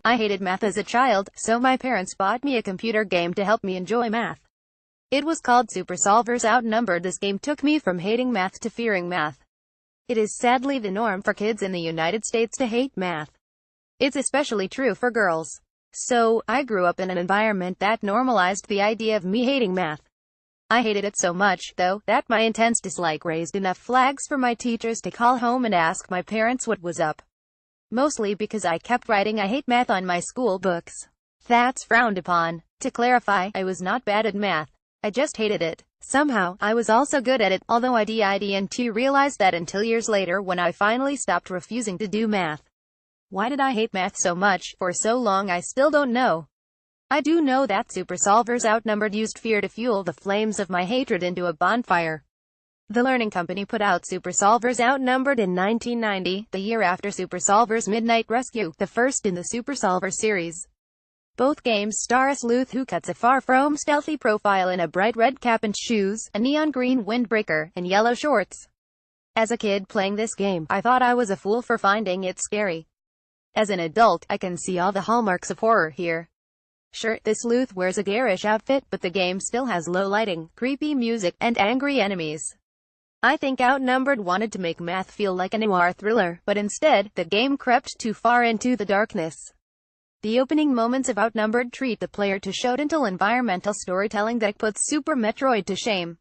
I hated math as a child, so my parents bought me a computer game to help me enjoy math. It was called Super Solvers Outnumbered. This game took me from hating math to fearing math. It is sadly the norm for kids in the United States to hate math. It's especially true for girls. So, I grew up in an environment that normalized the idea of me hating math. I hated it so much, though, that my intense dislike raised enough flags for my teachers to call home and ask my parents what was up. Mostly because I kept writing "I hate math" on my school books. That's frowned upon. To clarify, I was not bad at math. I just hated it. Somehow, I was also good at it, although I didn't realize that until years later when I finally stopped refusing to do math. Why did I hate math so much? For so long I still don't know. I do know that Super Solvers Outnumbered used fear to fuel the flames of my hatred into a bonfire. The Learning Company put out Super Solvers Outnumbered in 1990, the year after Super Solvers Midnight Rescue, the first in the Super Solver series. Both games star a sleuth who cuts a far from stealthy profile in a bright red cap and shoes, a neon green windbreaker, and yellow shorts. As a kid playing this game, I thought I was a fool for finding it scary. As an adult, I can see all the hallmarks of horror here. Sure, the sleuth wears a garish outfit, but the game still has low lighting, creepy music, and angry enemies. I think Outnumbered wanted to make math feel like a noir thriller, but instead, the game crept too far into the darkness. The opening moments of Outnumbered treat the player to show-don't-tell environmental storytelling that puts Super Metroid to shame.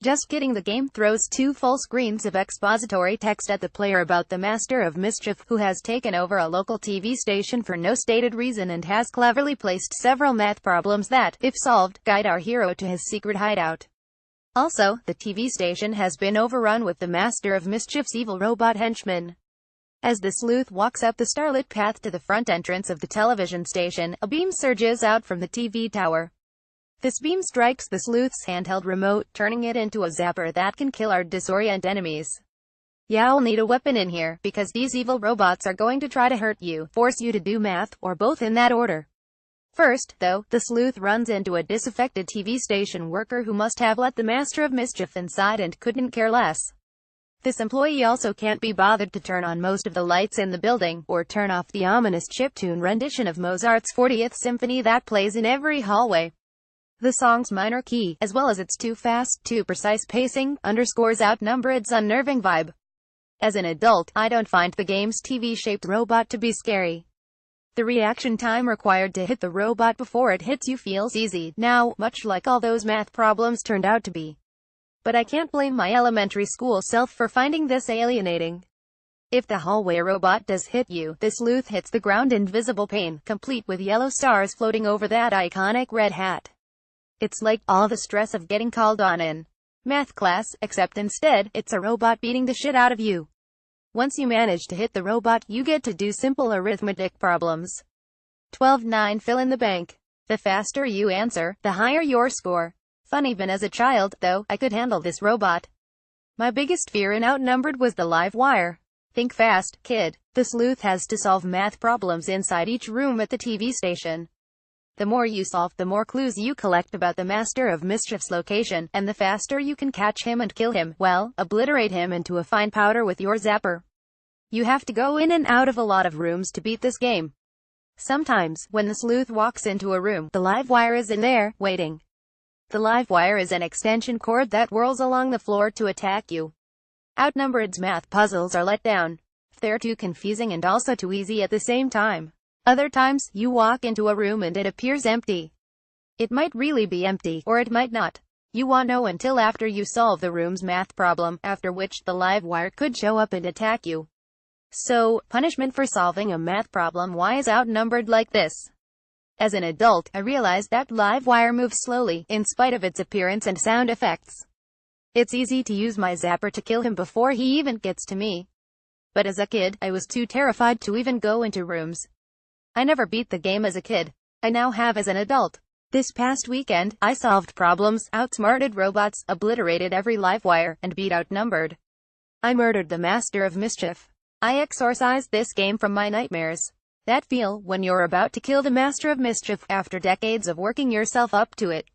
Just kidding, the game throws two full screens of expository text at the player about the Master of Mischief, who has taken over a local TV station for no stated reason and has cleverly placed several math problems that, if solved, guide our hero to his secret hideout. Also, the TV station has been overrun with the Master of Mischief's evil robot henchmen. As the sleuth walks up the starlit path to the front entrance of the television station, a beam surges out from the TV tower. This beam strikes the sleuth's handheld remote, turning it into a zapper that can kill or disorient enemies. You'll need a weapon in here, because these evil robots are going to try to hurt you, force you to do math, or both in that order. First, though, the sleuth runs into a disaffected TV station worker who must have let the Master of Mischief inside and couldn't care less. This employee also can't be bothered to turn on most of the lights in the building, or turn off the ominous chiptune rendition of Mozart's 40th Symphony that plays in every hallway. The song's minor key, as well as its too fast, too precise pacing, underscores Outnumbered's unnerving vibe. As an adult, I don't find the game's TV-shaped robot to be scary. The reaction time required to hit the robot before it hits you feels easy now, much like all those math problems turned out to be. But I can't blame my elementary school self for finding this alienating. If the hallway robot does hit you, the sleuth hits the ground in visible pain, complete with yellow stars floating over that iconic red hat. It's like all the stress of getting called on in math class, except instead, it's a robot beating the shit out of you. Once you manage to hit the robot, you get to do simple arithmetic problems. 12-9 fill in the blank. The faster you answer, the higher your score. Fun. Even as a child, though, I could handle this robot. My biggest fear in Outnumbered was the live wire. Think fast, kid. The sleuth has to solve math problems inside each room at the TV station. The more you solve, the more clues you collect about the Master of Mischief's location, and the faster you can catch him and kill him, well, obliterate him into a fine powder with your zapper. You have to go in and out of a lot of rooms to beat this game. Sometimes, when the sleuth walks into a room, the live wire is in there, waiting. The live wire is an extension cord that whirls along the floor to attack you. Outnumbered's math puzzles are let down. They're too confusing and also too easy at the same time. Other times, you walk into a room and it appears empty. It might really be empty, or it might not. You won't know until after you solve the room's math problem, after which the live wire could show up and attack you. So, punishment for solving a math problem. Why is Outnumbered like this? As an adult, I realized that live wire moves slowly, in spite of its appearance and sound effects. It's easy to use my zapper to kill him before he even gets to me. But as a kid, I was too terrified to even go into rooms. I never beat the game as a kid. I now have as an adult. This past weekend, I solved problems, outsmarted robots, obliterated every live wire, and beat Outnumbered. I murdered the Master of Mischief. I exorcised this game from my nightmares. That feel when you're about to kill the Master of Mischief, after decades of working yourself up to it.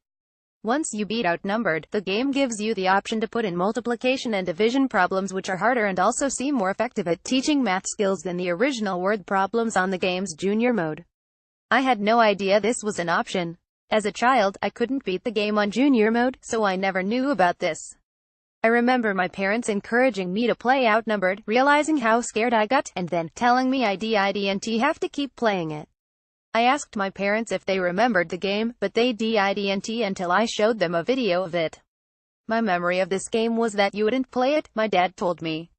Once you beat Outnumbered, the game gives you the option to put in multiplication and division problems, which are harder and also seem more effective at teaching math skills than the original word problems on the game's junior mode. I had no idea this was an option. As a child, I couldn't beat the game on junior mode, so I never knew about this. I remember my parents encouraging me to play Outnumbered, realizing how scared I got, and then telling me I didn't have to keep playing it. I asked my parents if they remembered the game, but they didn't until I showed them a video of it. My memory of this game was that you wouldn't play it, my dad told me.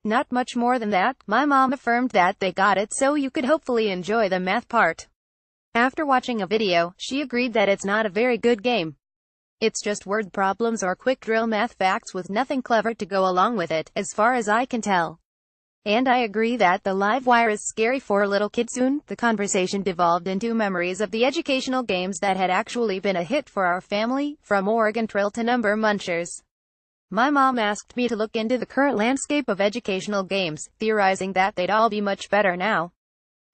Not much more than that. My mom affirmed that they got it so you could hopefully enjoy the math part. After watching a video, she agreed that it's not a very good game. It's just word problems or quick drill math facts with nothing clever to go along with it, as far as I can tell. And I agree that the live wire is scary for little kids. Soon, the conversation devolved into memories of the educational games that had actually been a hit for our family, from Oregon Trail to Number Munchers. My mom asked me to look into the current landscape of educational games, theorizing that they'd all be much better now.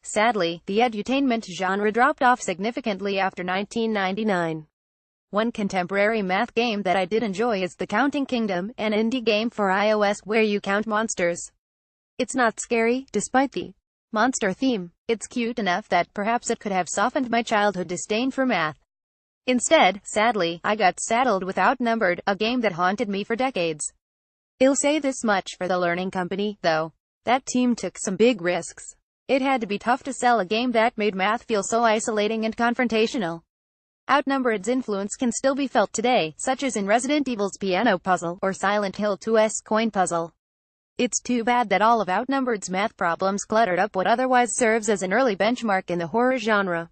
Sadly, the edutainment genre dropped off significantly after 1999. One contemporary math game that I did enjoy is The Counting Kingdom, an indie game for iOS where you count monsters. It's not scary, despite the monster theme. It's cute enough that perhaps it could have softened my childhood disdain for math. Instead, sadly, I got saddled with Outnumbered, a game that haunted me for decades. I'll say this much for the Learning Company, though. That team took some big risks. It had to be tough to sell a game that made math feel so isolating and confrontational. Outnumbered's influence can still be felt today, such as in Resident Evil's Piano Puzzle, or Silent Hill 2's Coin Puzzle. It's too bad that all of Outnumbered's math problems cluttered up what otherwise serves as an early benchmark in the horror genre.